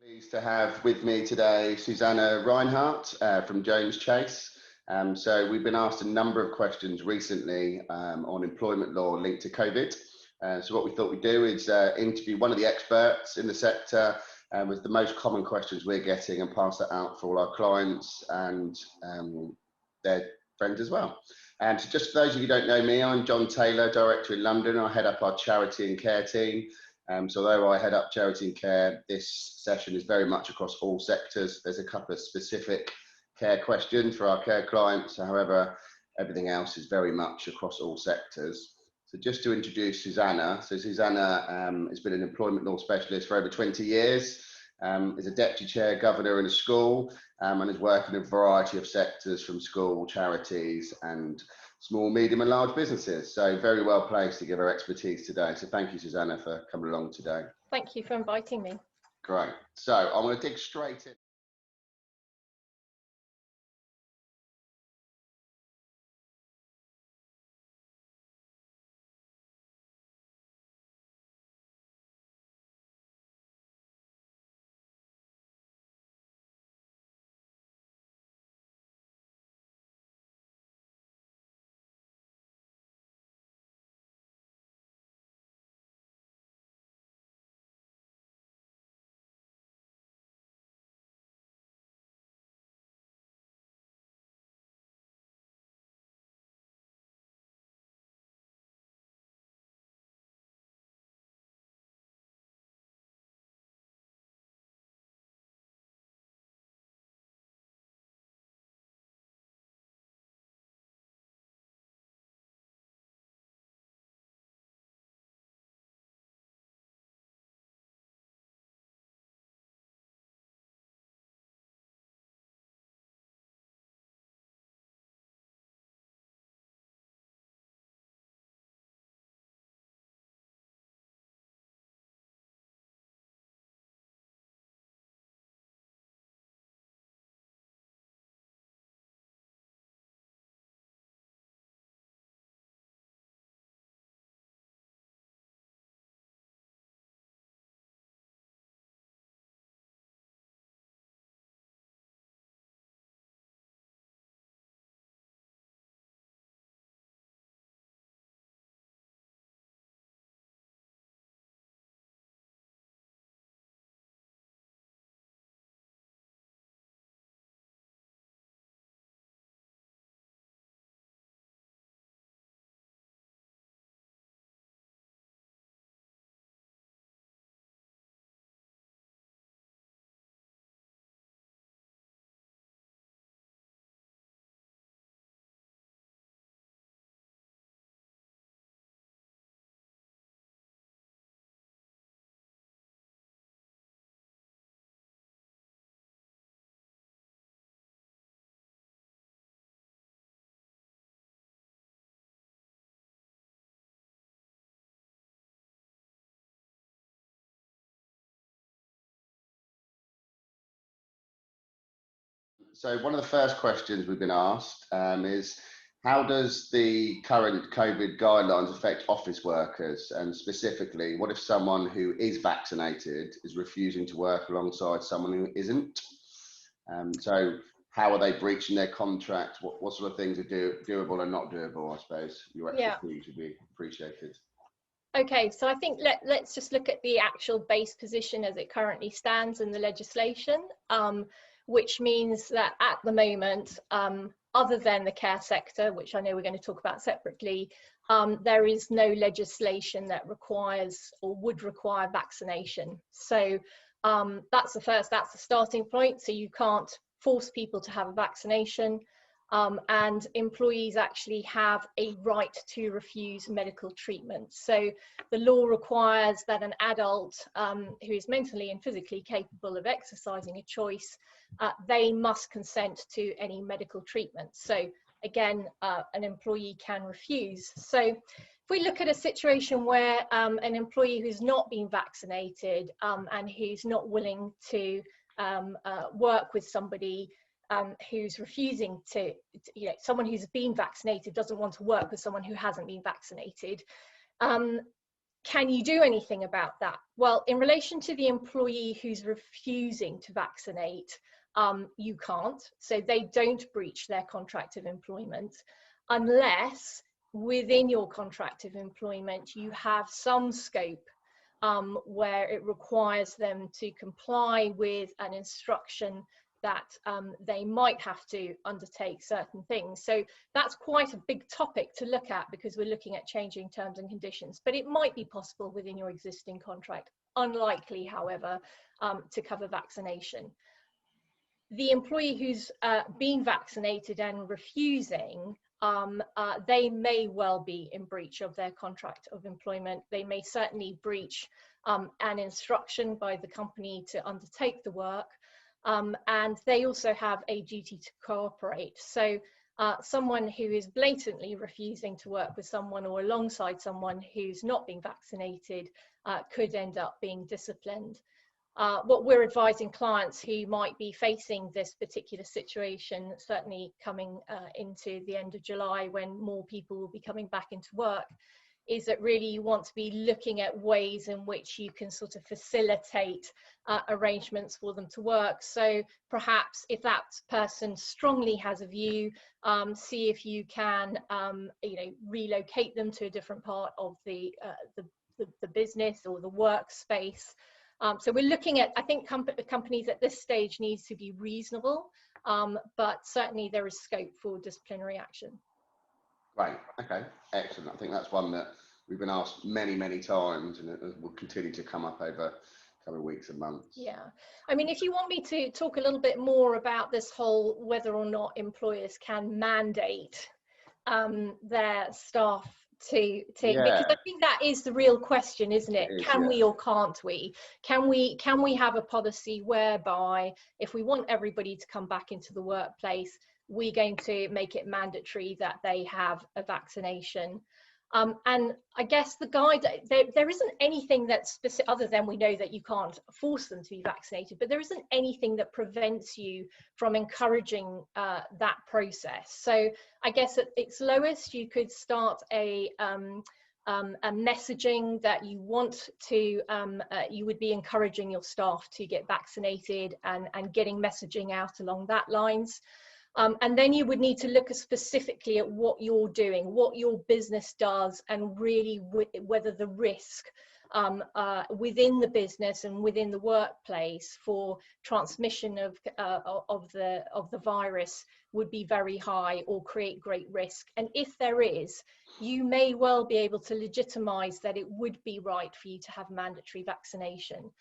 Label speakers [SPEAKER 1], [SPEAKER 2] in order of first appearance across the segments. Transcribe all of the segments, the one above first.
[SPEAKER 1] Pleased to have with me today Susanna Rynehart from JonesChase. So we've been asked a number of questions recently on employment law linked to COVID. So what we thought we'd do is interview one of the experts in the sector with the most common questions we're getting and pass that out for all our clients and their friends as well. So just for those of you who don't know me, I'm John Taylor, Director in London. I head up our charity and care team. So although I head up charity and care, this session is very much across all sectors. There's a couple of specific care questions for our care clients. However, everything else is very much across all sectors. So just to introduce Susanna. So Susanna has been an employment law specialist for over 20 years, is a deputy chair governor in a school, and is working in a variety of sectors from school, charities and small, medium and large businesses. So very well placed to give her expertise today. So thank you, Susanna, for coming along today.
[SPEAKER 2] Thank you for inviting me.
[SPEAKER 1] Great. So I'm going to dig straight in. So one of the first questions we've been asked is, how does the current COVID guidelines affect office workers? And specifically, what if someone who is vaccinated is refusing to work alongside someone who isn't? So how are they breaching their contract? What sort of things are doable and not doable? I suppose your expertise would be appreciated.
[SPEAKER 2] Okay, so I think let's just look at the actual base position as it currently stands in the legislation, which means that at the moment, other than the care sector, which I know we're going to talk about separately, there is no legislation that requires or would require vaccination. So that's the starting point. So you can't force people to have a vaccination. And employees actually have a right to refuse medical treatment. So the law requires that an adult who is mentally and physically capable of exercising a choice, they must consent to any medical treatment. So again, an employee can refuse. So if we look at a situation where an employee who's not been vaccinated and who's not willing to work with somebody who's refusing to, someone who's been vaccinated doesn't want to work with someone who hasn't been vaccinated. Can you do anything about that? Well, in relation to the employee who's refusing to vaccinate, you can't. So they don't breach their contract of employment unless within your contract of employment you have some scope where it requires them to comply with an instruction that they might have to undertake certain things. So that's quite a big topic to look at, because we're looking at changing terms and conditions, but it might be possible within your existing contract. Unlikely, however, to cover vaccination. The employee who's been vaccinated and refusing, they may well be in breach of their contract of employment. They may certainly breach an instruction by the company to undertake the work. And they also have a duty to cooperate. So someone who is blatantly refusing to work with someone or alongside someone who's not been vaccinated could end up being disciplined. What we're advising clients who might be facing this particular situation, certainly coming into the end of July when more people will be coming back into work, is that really you want to be looking at ways in which you can sort of facilitate arrangements for them to work. So perhaps if that person strongly has a view, see if you can relocate them to a different part of the business or the workspace. So we're looking at, I think companies at this stage need to be reasonable, but certainly there is scope for disciplinary action.
[SPEAKER 1] Right, okay, excellent. I think that's one that we've been asked many, many times, and it will continue to come up over coming weeks and months.
[SPEAKER 2] Yeah, I mean, if you want me to talk a little bit more about this whole whether or not employers can mandate their staff to because I think that is the real question, isn't it? Can we or can't we? Can we have a policy whereby if we want everybody to come back into the workplace, we're going to make it mandatory that they have a vaccination? And I guess the guide, there isn't anything that's specific, other than we know that you can't force them to be vaccinated, but there isn't anything that prevents you from encouraging that process. So I guess at its lowest, you could start a messaging that you want to, you would be encouraging your staff to get vaccinated and getting messaging out along that lines. And then you would need to look specifically at what you're doing, what your business does, and really whether the risk within the business and within the workplace for transmission of the virus would be very high or create great risk. And if there is, you may well be able to legitimize that it would be right for you to have mandatory vaccination.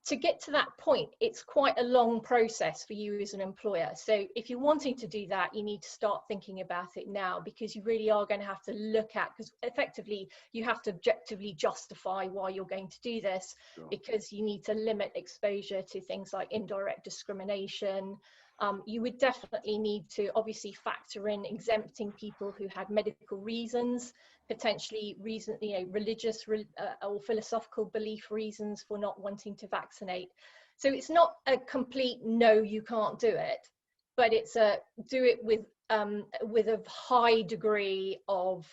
[SPEAKER 2] To get to that point, it's quite a long process for you as an employer. So if you're wanting to do that, you need to start thinking about it now, because you really are going to have to look at, because effectively you have to objectively justify why you're going to do this, because you need to limit exposure to things like indirect discrimination. You would definitely need to obviously factor in exempting people who had medical reasons, potentially religious or philosophical belief reasons for not wanting to vaccinate. So it's not a complete no, you can't do it, but it's a do it with a high degree of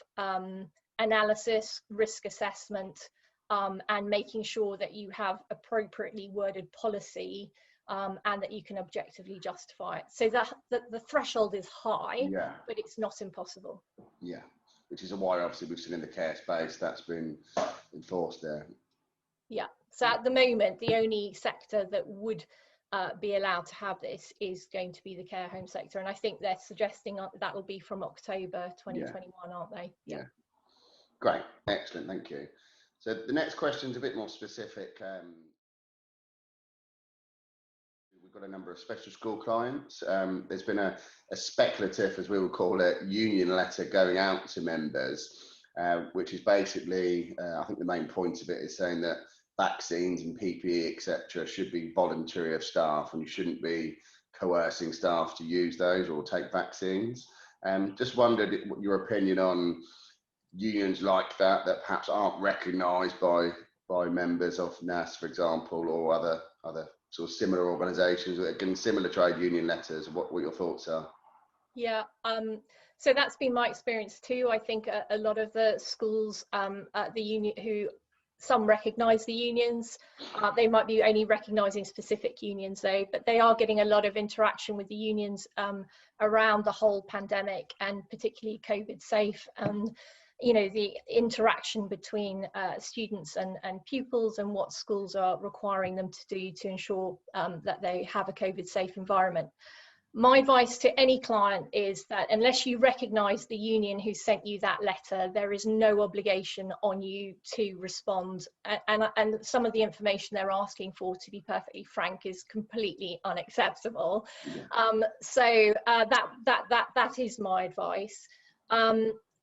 [SPEAKER 2] analysis, risk assessment, and making sure that you have appropriately worded policy. And that you can objectively justify it. So that the threshold is high, but it's not impossible.
[SPEAKER 1] Yeah, which is why obviously we've seen in the care space that's been enforced there.
[SPEAKER 2] Yeah, so at the moment, the only sector that would be allowed to have this is going to be the care home sector. And I think they're suggesting that will be from October 2021, aren't they? Yeah.
[SPEAKER 1] Great, excellent, thank you. So the next question is a bit more specific. We've got a number of special school clients. There's been a speculative, as we would call it, union letter going out to members, which is basically, I think the main point of it is saying that vaccines and PPE, etc., should be voluntary of staff, and you shouldn't be coercing staff to use those or take vaccines. Just wondered what your opinion on unions like that perhaps aren't recognised by members of NAS, for example, or other sort of similar organisations that are getting similar trade union letters. What your thoughts are?
[SPEAKER 2] Yeah, so that's been my experience too. I think a lot of the schools, the union who some recognise the unions. They might be only recognising specific unions though, but they are getting a lot of interaction with the unions around the whole pandemic, and particularly COVID safe, and you know, the interaction between students and pupils, and what schools are requiring them to do to ensure that they have a COVID safe environment. My advice to any client is that unless you recognise the union who sent you that letter, there is no obligation on you to respond. And some of the information they're asking for, to be perfectly frank, is completely unacceptable. So that is my advice.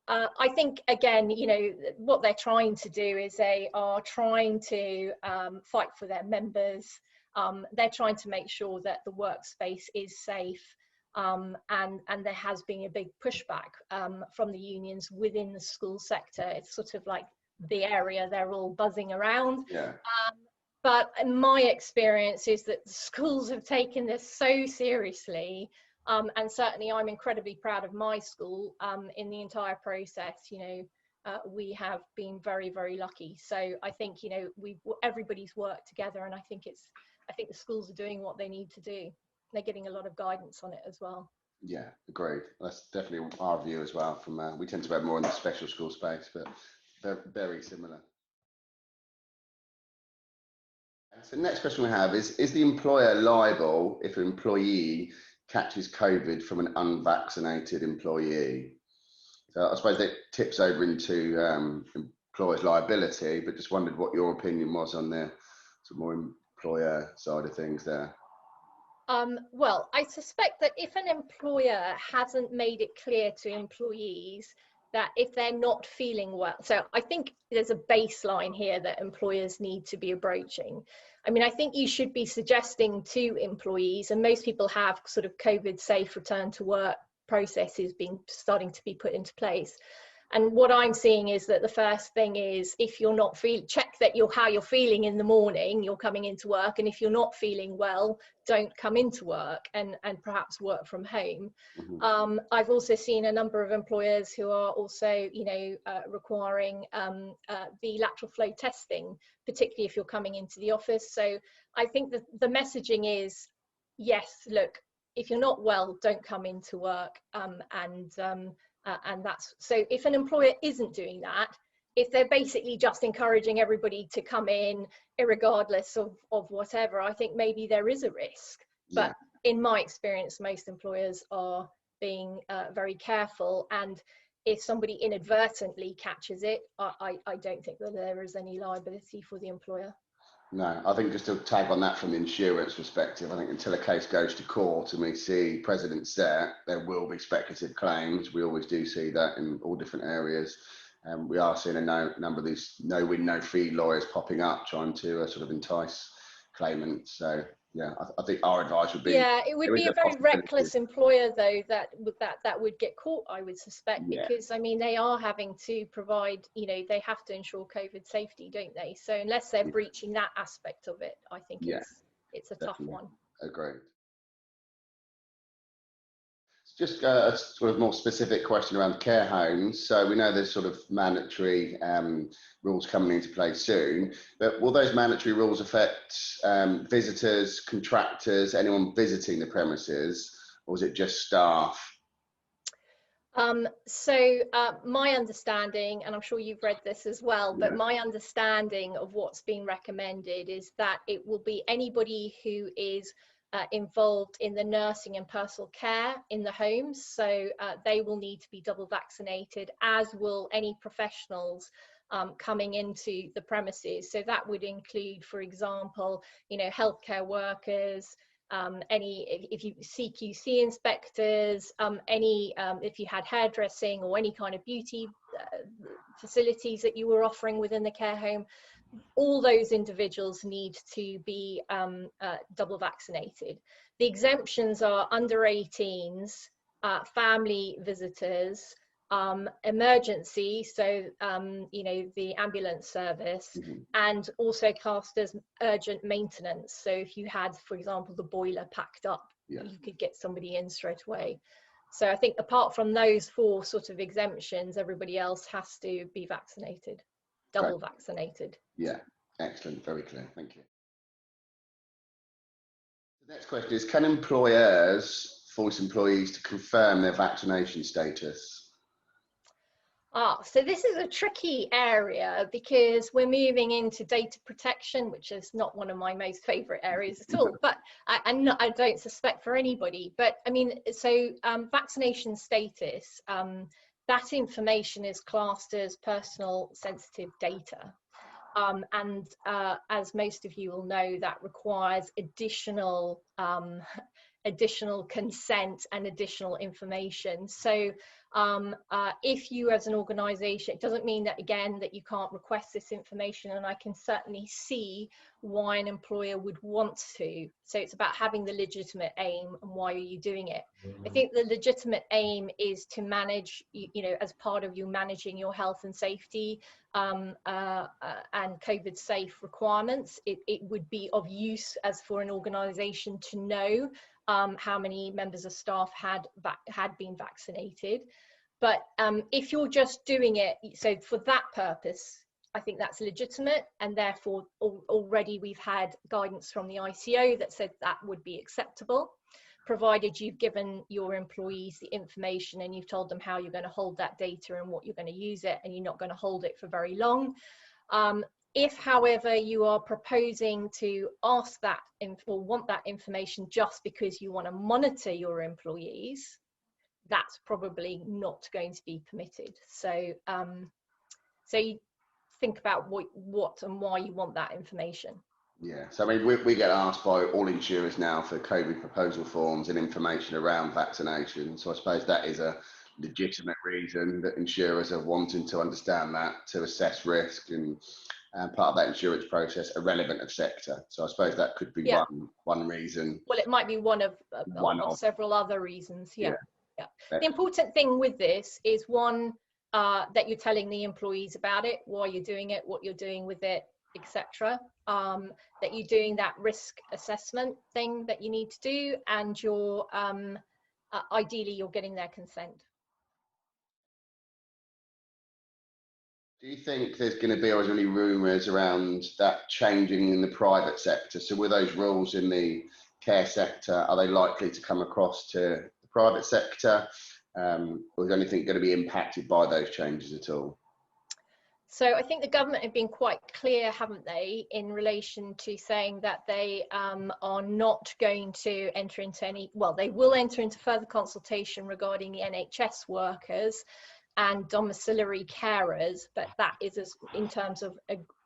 [SPEAKER 2] I think, again, you know, what they're trying to do is they are trying to fight for their members. They're trying to make sure that the workspace is safe, and there has been a big pushback from the unions within the school sector. It's sort of like the area they're all buzzing around. But my experience is that the schools have taken this so seriously. And certainly I'm incredibly proud of my school in the entire process. You know, we have been very, very lucky. So I think, you know, everybody's worked together, and I think the schools are doing what they need to do. They're getting a lot of guidance on it as well.
[SPEAKER 1] Yeah, agreed. That's definitely our view as well. From we tend to have more in the special school space, but they're very similar. So the next question we have is the employer liable if an employee catches COVID from an unvaccinated employee? So I suppose that tips over into employer's liability, but just wondered what your opinion was on the sort of more employer side of things there.
[SPEAKER 2] Well, I suspect that if an employer hasn't made it clear to employees that if they're not feeling well, so I think there's a baseline here that employers need to be broaching. I mean, I think you should be suggesting to employees, and most people have sort of COVID safe return to work processes starting to be put into place. And what I'm seeing is that the first thing is, if you're not check that how you're feeling in the morning, you're coming into work, and if you're not feeling well, don't come into work, and perhaps work from home. I've also seen a number of employers who are also, you know, requiring the lateral flow testing, particularly if you're coming into the office. So I think that the messaging is, yes, look, if you're not well, don't come into work, and that's so. If an employer isn't doing that, if they're basically just encouraging everybody to come in irregardless of whatever, I think maybe there is a risk. But in my experience, most employers are being very careful, and if somebody inadvertently catches it, I don't think that there is any liability for the employer.
[SPEAKER 1] No, I think just to tag on that from the insurance perspective, I think until a case goes to court and we see precedents there will be speculative claims. We always do see that in all different areas. We are seeing a number of these no-win, no-fee lawyers popping up, trying to sort of entice claimants. So yeah, I think our advice would be,
[SPEAKER 2] yeah, it would be a very reckless employer though that would get caught, I would suspect, because I mean they are having to provide, you know, they have to ensure COVID safety, don't they? So unless they're breaching that aspect of it, I think it's a tough one.
[SPEAKER 1] Agreed. Just a sort of more specific question around care homes. So we know there's sort of mandatory rules coming into play soon, but will those mandatory rules affect visitors, contractors, anyone visiting the premises, or is it just staff?
[SPEAKER 2] So my understanding, and I'm sure you've read this as well, but my understanding of what's being recommended is that it will be anybody who is involved in the nursing and personal care in the homes. So they will need to be double vaccinated, as will any professionals coming into the premises. So that would include, for example, you know, healthcare workers, if you CQC inspectors, if you had hairdressing or any kind of beauty facilities that you were offering within the care home, all those individuals need to be double vaccinated. The exemptions are under 18s, family visitors, emergency, so you know, the ambulance service, and also classed as urgent maintenance. So if you had, for example, the boiler packed up, you could get somebody in straight away. So I think apart from those four sort of exemptions, everybody else has to be vaccinated, double vaccinated.
[SPEAKER 1] Yeah, excellent, very clear, thank you. The next question is, can employers force employees to confirm their vaccination status?
[SPEAKER 2] So this is a tricky area because we're moving into data protection, which is not one of my most favorite areas at all, but I don't suspect for anybody. But I mean, so vaccination status, that information is classed as personal sensitive data. And as most of you will know, that requires additional consent and additional information. So if you as an organization, it doesn't mean that, again, that you can't request this information, and I can certainly see why an employer would want to. So it's about having the legitimate aim and why are you doing it. I think the legitimate aim is to manage, you know, as part of you managing your health and safety and COVID safe requirements. It would be of use as for an organization to know how many members of staff had been vaccinated. But if you're just doing it, so for that purpose, I think that's legitimate, and therefore already we've had guidance from the ICO that said that would be acceptable, provided you've given your employees the information and you've told them how you're going to hold that data and what you're going to use it, and you're not going to hold it for very long. If, however, you are proposing to ask that or want that information just because you want to monitor your employees, that's probably not going to be permitted. So, so you think about what and why you want that information.
[SPEAKER 1] Yeah, so I mean, we get asked by all insurers now for COVID proposal forms and information around vaccination. So I suppose that is a legitimate reason that insurers are wanting to understand that, to assess risk and part of that insurance process, irrelevant of sector. So I suppose that could be one reason.
[SPEAKER 2] Well, it might be one of several other reasons. Yeah. The important thing with this is, one, that you're telling the employees about it, why you're doing it, what you're doing with it, etc. That you're doing that risk assessment thing that you need to do, and you're ideally you're getting their consent.
[SPEAKER 1] Do you think there's going to be, or is there any rumours around that changing in the private sector? So with those rules in the care sector, are they likely to come across to the private sector? Or is anything going to be impacted by those changes at all?
[SPEAKER 2] So I think the government have been quite clear, haven't they, in relation to saying that they are not going to enter into any, well, they will enter into further consultation regarding the NHS workers and domiciliary carers, but that is in terms of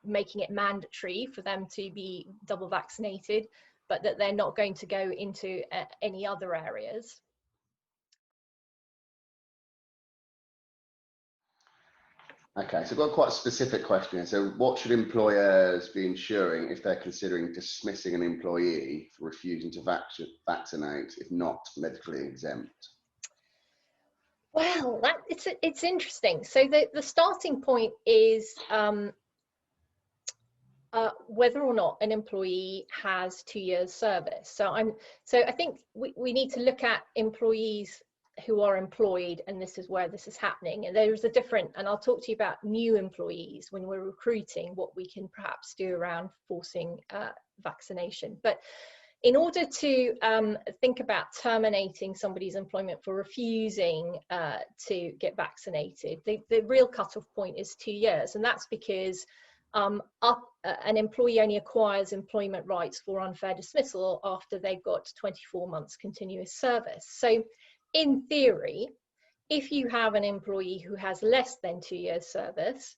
[SPEAKER 2] making it mandatory for them to be double vaccinated, but that they're not going to go into any other areas.
[SPEAKER 1] Okay, so I've got quite a specific question here. So what should employers be ensuring if they're considering dismissing an employee for refusing to vaccinate if not medically exempt?
[SPEAKER 2] Well, it's interesting. So the starting point is whether or not an employee has 2 years service. So I think we need to look at employees who are employed, and this is where this is happening. And there's a different, and I'll talk to you about new employees when we're recruiting, what we can perhaps do around forcing vaccination. But in order to think about terminating somebody's employment for refusing to get vaccinated, the real cutoff point is 2 years. And that's because an employee only acquires employment rights for unfair dismissal after they've got 24 months continuous service. So in theory, if you have an employee who has less than 2 years service,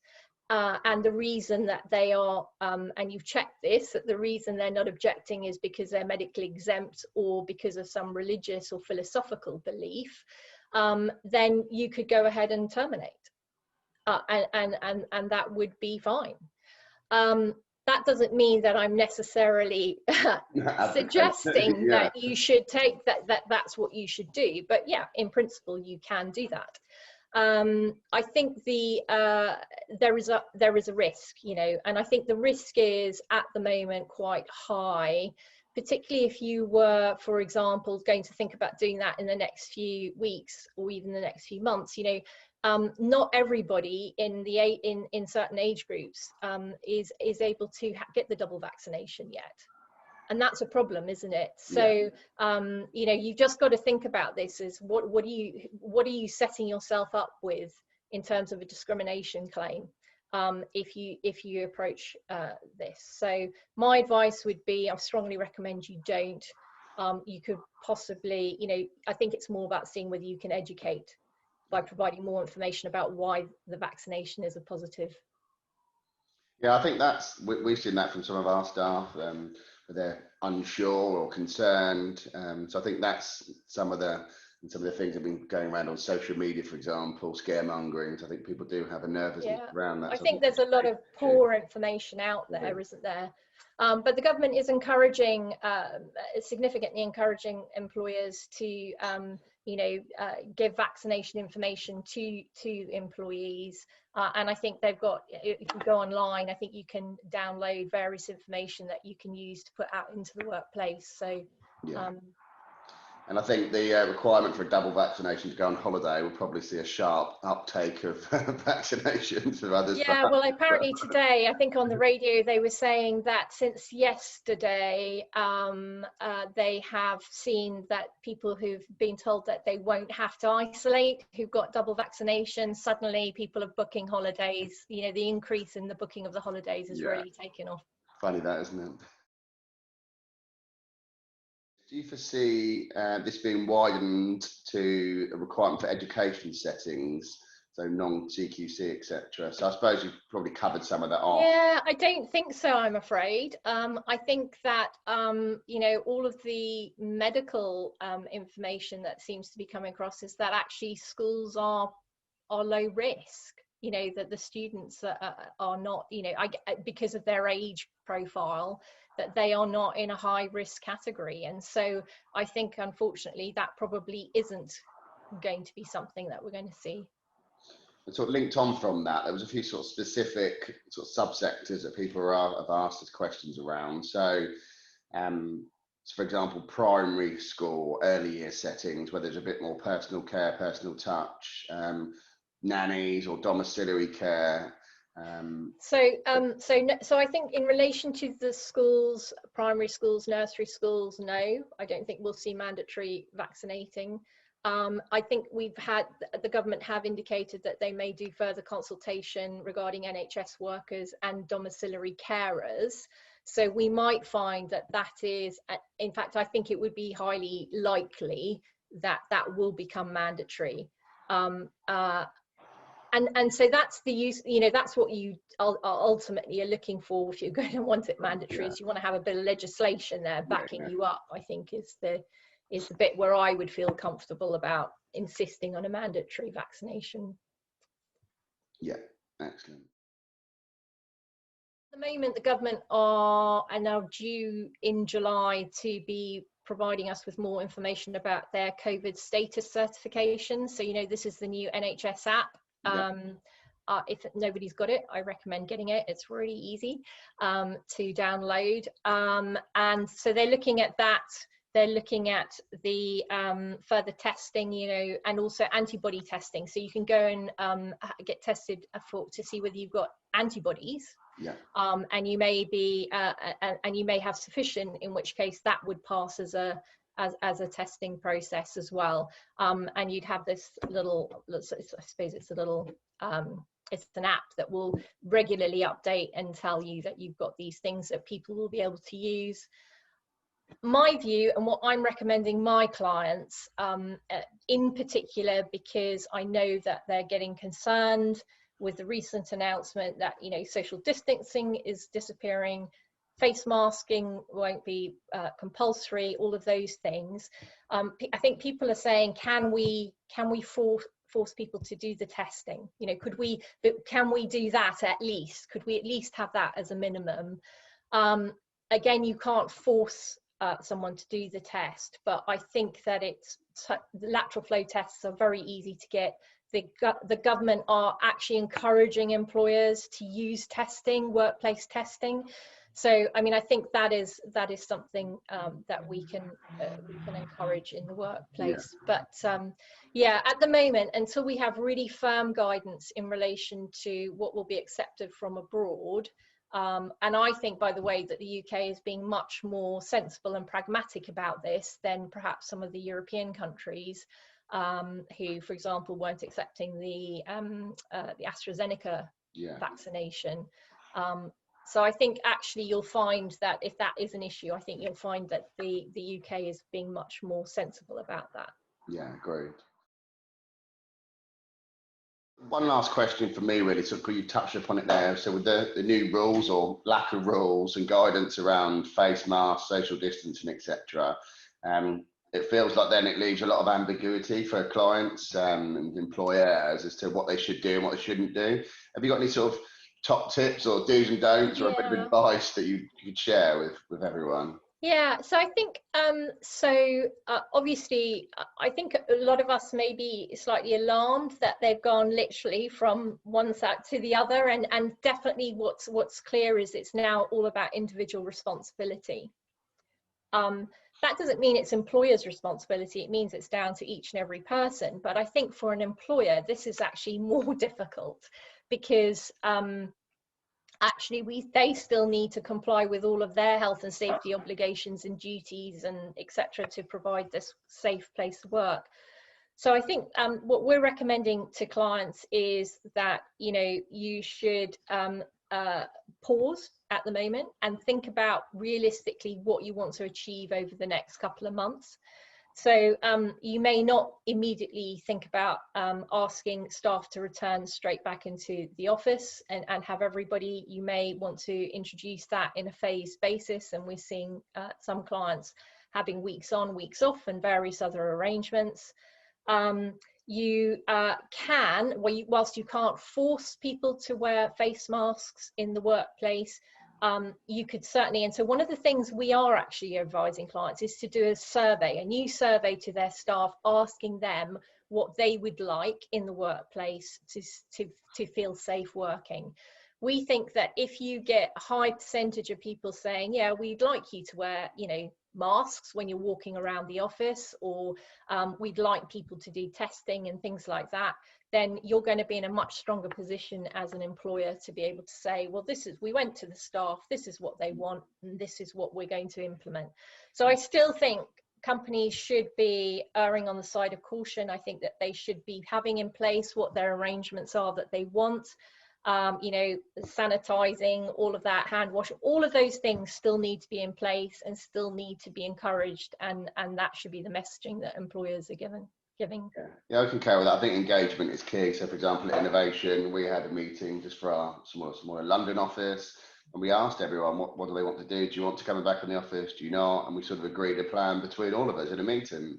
[SPEAKER 2] and the reason that they are, and you've checked this, that the reason they're not objecting is because they're medically exempt or because of some religious or philosophical belief, then you could go ahead and terminate, and that would be fine. That doesn't mean that I'm necessarily suggesting that you should take that's what you should do, but yeah, in principle you can do that. I think there is a risk, you know, and I think the risk is at the moment quite high, particularly if you were, for example, going to think about doing that in the next few weeks or even the next few months. You know, not everybody in certain age groups is able to get the double vaccination yet. And that's a problem, isn't it? So, you know, you've just got to think about this as what are you setting yourself up with in terms of a discrimination claim if you approach this. So my advice would be, I strongly recommend you don't. You could possibly, you know, I think it's more about seeing whether you can educate by providing more information about why the vaccination is a positive.
[SPEAKER 1] Yeah, I think we've seen that from some of our staff, where they're unsure or concerned. So I think that's some of the things that have been going around on social media, for example, scaremongering. So I think people do have a nervousness around that.
[SPEAKER 2] I think there's a lot of poor information out there, isn't there? But the government is significantly encouraging employers to give vaccination information to employees, and I think they've got, if you go online, I think you can download various information that you can use to put out into the workplace. So
[SPEAKER 1] and I think the requirement for a double vaccination to go on holiday will probably see a sharp uptake of vaccinations for others.
[SPEAKER 2] Yeah, well, apparently today, I think on the radio, they were saying that since yesterday, they have seen that people who've been told that they won't have to isolate, who've got double vaccination, suddenly people are booking holidays. You know, the increase in the booking of the holidays is really taken off.
[SPEAKER 1] Funny that, isn't it? Do you foresee this being widened to a requirement for education settings, so non-CQC, etc.? So I suppose you've probably covered some of that off.
[SPEAKER 2] Yeah, I don't think so, I'm afraid. I think that, you know, all of the medical information that seems to be coming across is that actually schools are low risk. You know, that the students are not, you know, because of their age profile, that they are not in a high risk category. And so I think, unfortunately, that probably isn't going to be something that we're going to see.
[SPEAKER 1] And sort of linked on from that, there was a few sort of specific sort of subsectors that people have asked us questions around. So, for example, primary school, early year settings, where there's a bit more personal care, personal touch, nannies or domiciliary care.
[SPEAKER 2] So I think in relation to the schools, primary schools, nursery schools, no, I don't think we'll see mandatory vaccinating. I think the government have indicated that they may do further consultation regarding NHS workers and domiciliary carers. So we might find that is, in fact, I think it would be highly likely that that will become mandatory. And so that's the use, you know, that's what you ultimately are looking for if you're going to want it mandatory, is you want to have a bit of legislation there backing you up, I think is the bit where I would feel comfortable about insisting on a mandatory vaccination.
[SPEAKER 1] Yeah, excellent.
[SPEAKER 2] At the moment, the government are now due in July to be providing us with more information about their COVID status certification. So, you know, this is the new NHS app. If nobody's got it, I recommend getting it. It's really easy to download. And so they're looking at that. They're looking at the further testing, you know, and also antibody testing. So you can go and get tested to see whether you've got antibodies. And you may be and you may have sufficient, in which case that would pass as a testing process as well. And you'd have this little, I suppose it's a little, it's an app that will regularly update and tell you that you've got these things that people will be able to use. My view, and what I'm recommending my clients, in particular, because I know that they're getting concerned with the recent announcement that, you know, social distancing is disappearing, face masking won't be compulsory, all of those things. I think people are saying, can we force people to do the testing? You know, can we do that at least? Could we at least have that as a minimum? Again, you can't force someone to do the test, but I think that the lateral flow tests are very easy to get. The government are actually encouraging employers to use testing, workplace testing. So, I mean, I think that is something that we can encourage in the workplace. But yeah, at the moment, until we have really firm guidance in relation to what will be accepted from abroad, and I think, by the way, that the UK is being much more sensible and pragmatic about this than perhaps some of the European countries, who, for example, weren't accepting the AstraZeneca vaccination. So I think actually you'll find that if that is an issue, I think you'll find that the UK is being much more sensible about that.
[SPEAKER 1] Yeah, great. One last question for me, really, so you touched upon it there. So with the new rules or lack of rules and guidance around face masks, social distancing, etc., it feels like then it leaves a lot of ambiguity for clients and employers as to what they should do and what they shouldn't do. Have you got any sort of top tips or do's and don'ts or a bit of advice that you could share with everyone?
[SPEAKER 2] Yeah, so I think obviously I think a lot of us may be slightly alarmed that they've gone literally from one side to the other, and definitely what's clear is it's now all about individual responsibility. That doesn't mean it's employer's responsibility, it means it's down to each and every person. But I think for an employer this is actually more difficult, because actually they still need to comply with all of their health and safety obligations and duties and etc. to provide this safe place to work. So I think what we're recommending to clients is that, you know, you should pause at the moment and think about realistically what you want to achieve over the next couple of months. So you may not immediately think about asking staff to return straight back into the office and have everybody. You may want to introduce that in a phased basis, and we're seeing some clients having weeks on, weeks off, and various other arrangements. You can, whilst you can't force people to wear face masks in the workplace, you could certainly, and so one of the things we are actually advising clients is to do a new survey to their staff, asking them what they would like in the workplace to feel safe working. We think that if you get a high percentage of people saying, yeah, we'd like you to wear, you know, masks when you're walking around the office, or we'd like people to do testing and things like that, then you're going to be in a much stronger position as an employer to be able to say, well, we went to the staff, this is what they want, and this is what we're going to implement. So I still think companies should be erring on the side of caution. I think that they should be having in place what their arrangements are that they want. You know, sanitizing, all of that, hand washing, all of those things still need to be in place and still need to be encouraged, and that should be the messaging that employers are giving.
[SPEAKER 1] Yeah, I concur with that. I think engagement is key. So for example, at Innovation, we had a meeting just for our smaller London office, and we asked everyone, what do they want to do? Do you want to come back in the office? Do you not? And we sort of agreed a plan between all of us in a meeting,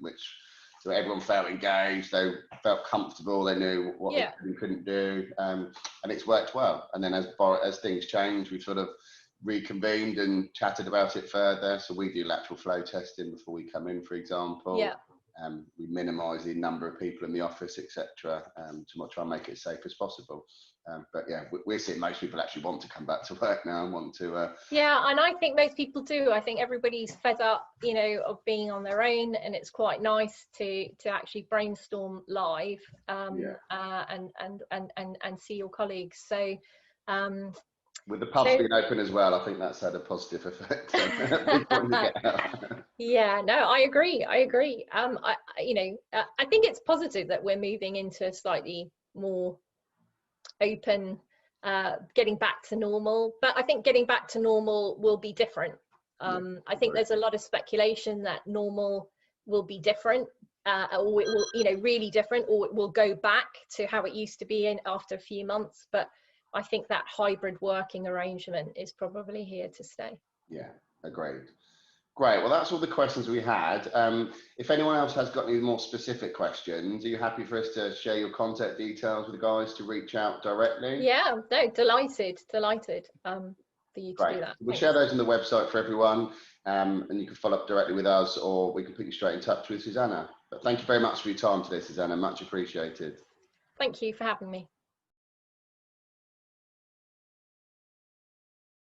[SPEAKER 1] so everyone felt engaged, they felt comfortable, they knew what they couldn't do, and it's worked well. And then as things change, we sort of reconvened and chatted about it further. So we do lateral flow testing before we come in, for example.
[SPEAKER 2] Yeah.
[SPEAKER 1] We minimise the number of people in the office, etc., to try and make it as safe as possible. But yeah, we're seeing most people actually want to come back to work now and want to.
[SPEAKER 2] Yeah, and I think most people do. I think everybody's fed up, you know, of being on their own, and it's quite nice to actually brainstorm live and see your colleagues. So.
[SPEAKER 1] With the pubs being open as well, I think that's had a positive effect.
[SPEAKER 2] Yeah, no, I agree. I think it's positive that we're moving into a slightly more open, getting back to normal. But I think getting back to normal will be different. I think there's a lot of speculation that normal will be different, or it will, you know, really different, or it will go back to how it used to be after a few months. But I think that hybrid working arrangement is probably here to stay.
[SPEAKER 1] Yeah, agreed. Great. Well, that's all the questions we had. If anyone else has got any more specific questions, are you happy for us to share your contact details with the guys to reach out directly?
[SPEAKER 2] Yeah, no, delighted for you to do that.
[SPEAKER 1] We'll share those on the website for everyone, and you can follow up directly with us, or we can put you straight in touch with Susanna. But thank you very much for your time today, Susanna. Much appreciated.
[SPEAKER 2] Thank you for having me.